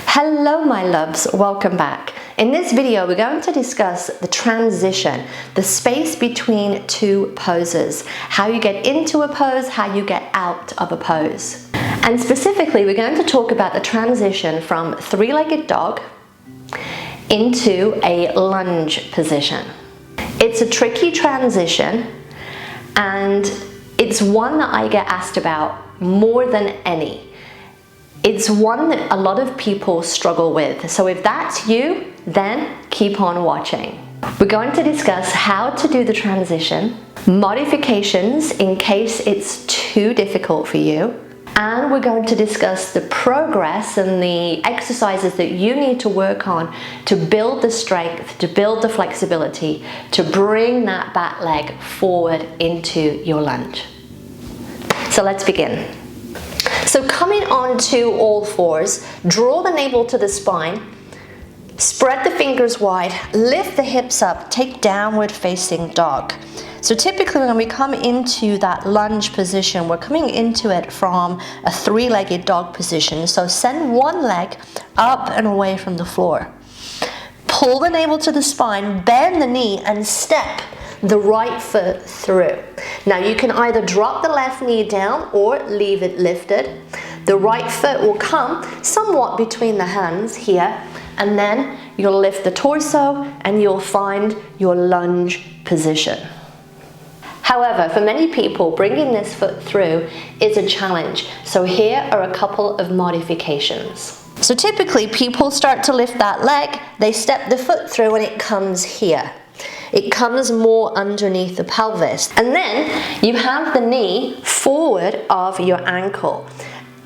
Hello my loves, welcome back. In this video we're going to discuss the transition, the space between two poses, how you get into a pose, how you get out of a pose. And specifically we're going to talk about the transition from three-legged dog into a lunge position. It's a tricky transition and it's one that I get asked about more than any. It's one that a lot of people struggle with. So if that's you, then keep on watching. We're going to discuss how to do the transition, modifications in case it's too difficult for you, and we're going to discuss the progress and the exercises that you need to work on to build the strength, to build the flexibility, to bring that back leg forward into your lunge. So let's begin. So coming onto all fours, draw the navel to the spine, spread the fingers wide, lift the hips up, take downward facing dog. So typically when we come into that lunge position, we're coming into it from a three-legged dog position. So send one leg up and away from the floor. Pull the navel to the spine, bend the knee and step the right foot through. Now you can either drop the left knee down or leave it lifted. The right foot will come somewhat between the hands here, and then you'll lift the torso and you'll find your lunge position. However, for many people, bringing this foot through is a challenge. So here are a couple of modifications. So typically people start to lift that leg, they step the foot through and it comes here. It comes more underneath the pelvis. And then you have the knee forward of your ankle.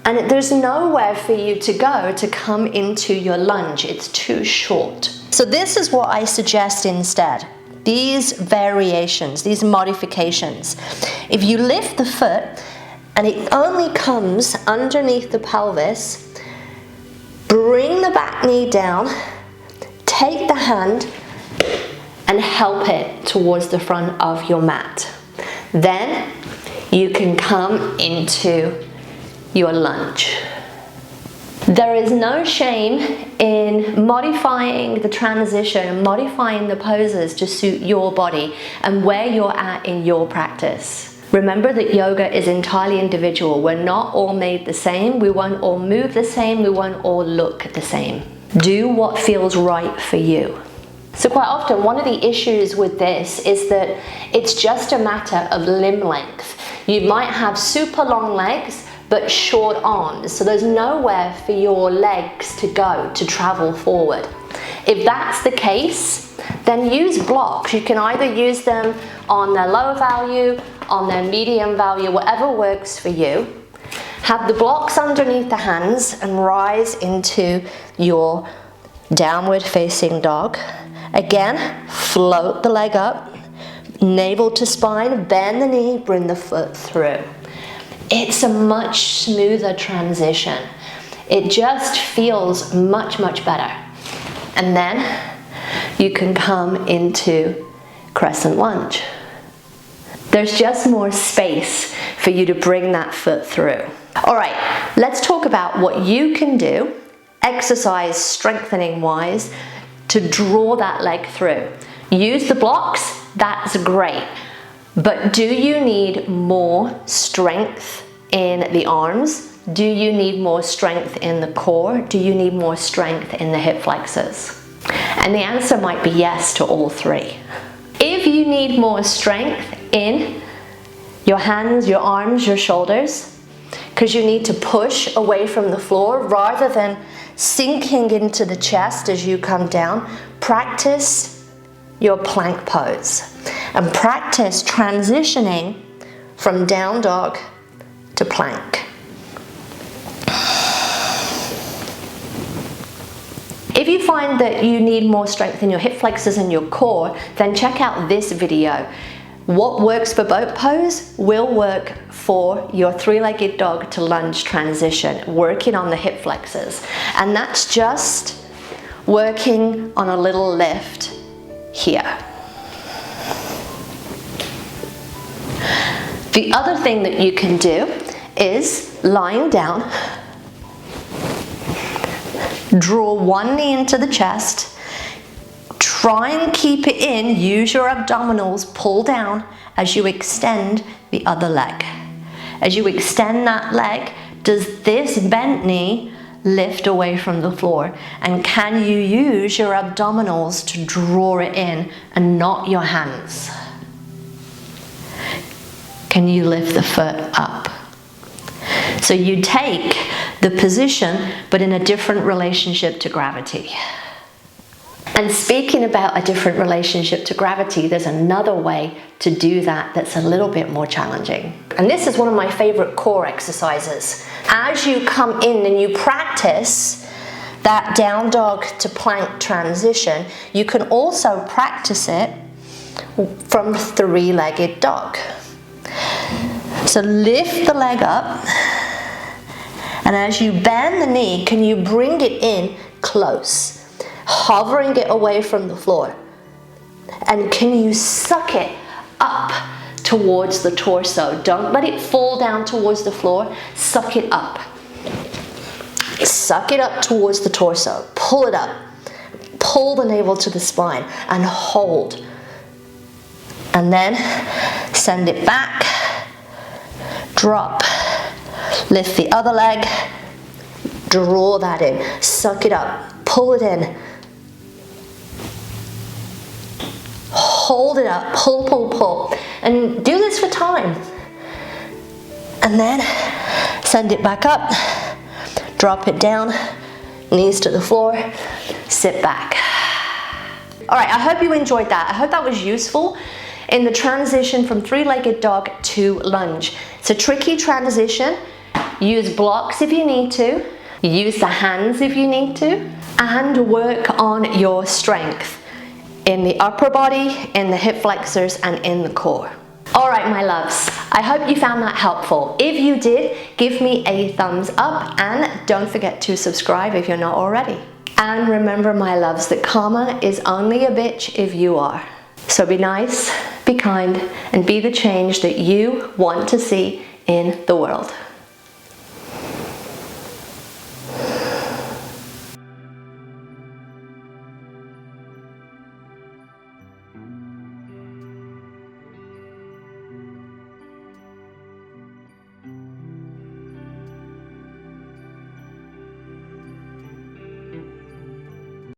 And there's nowhere for you to go to come into your lunge. It's too short. So this is what I suggest instead. These variations, these modifications. If you lift the foot and it only comes underneath the pelvis, bring the back knee down, take the hand and help it towards the front of your mat. Then you can come into your lunge. There is no shame in modifying the transition, modifying the poses to suit your body and where you're at in your practice. Remember that yoga is entirely individual. We're not all made the same. We won't all move the same. We won't all look the same. Do what feels right for you. So quite often one of the issues with this is that it's just a matter of limb length. You might have super long legs but short arms, so there's nowhere for your legs to go to travel forward. If that's the case, then use blocks. You can either use them on their low value, on their medium value, whatever works for you. Have the blocks underneath the hands and rise into your downward facing dog. Again, float the leg up, navel to spine, bend the knee, bring the foot through. It's a much smoother transition. It just feels much, much better. And then you can come into crescent lunge. There's just more space for you to bring that foot through. All right, let's talk about what you can do, exercise strengthening wise, to draw that leg through. Use the blocks, that's great. But do you need more strength in the arms? Do you need more strength in the core? Do you need more strength in the hip flexors? And the answer might be yes to all three. If you need more strength in your hands, your arms, your shoulders, because you need to push away from the floor rather than sinking into the chest as you come down, practice your plank pose and practice transitioning from down dog to plank. If you find that you need more strength in your hip flexors and your core, then check out this video. What works for boat pose will work for your three-legged dog to lunge transition, working on the hip flexors. And that's just working on a little lift here. The other thing that you can do is lying down, Draw one knee into the chest. Try and keep it in. Use your abdominals, pull down as you extend the other leg. As you extend that leg, does this bent knee lift away from the floor? And can you use your abdominals to draw it in and not your hands? Can you lift the foot up? So you take the position, but in a different relationship to gravity. And speaking about a different relationship to gravity, there's another way to do that that's a little bit more challenging. And this is one of my favorite core exercises. As you come in and you practice that down dog to plank transition, you can also practice it from three-legged dog. So lift the leg up, and as you bend the knee, can you bring it in close? Hovering it away from the floor. And can you suck it up towards the torso? Don't let it fall down towards the floor. Suck it up. Suck it up towards the torso. Pull it up. Pull the navel to the spine and hold. And then send it back. Drop. Lift the other leg. Draw that in. Suck it up. Pull it in. Hold it up, pull, pull, pull. And do this for time. And then send it back up, drop it down, knees to the floor, sit back. All right, I hope you enjoyed that. I hope that was useful in the transition from three-legged dog to lunge. It's a tricky transition. Use blocks if you need to. Use the hands if you need to. And work on your strength in the upper body, in the hip flexors, and in the core. All right, my loves, I hope you found that helpful. If you did, give me a thumbs up and don't forget to subscribe if you're not already. And remember, my loves, that karma is only a bitch if you are. So be nice, be kind, and be the change that you want to see in the world.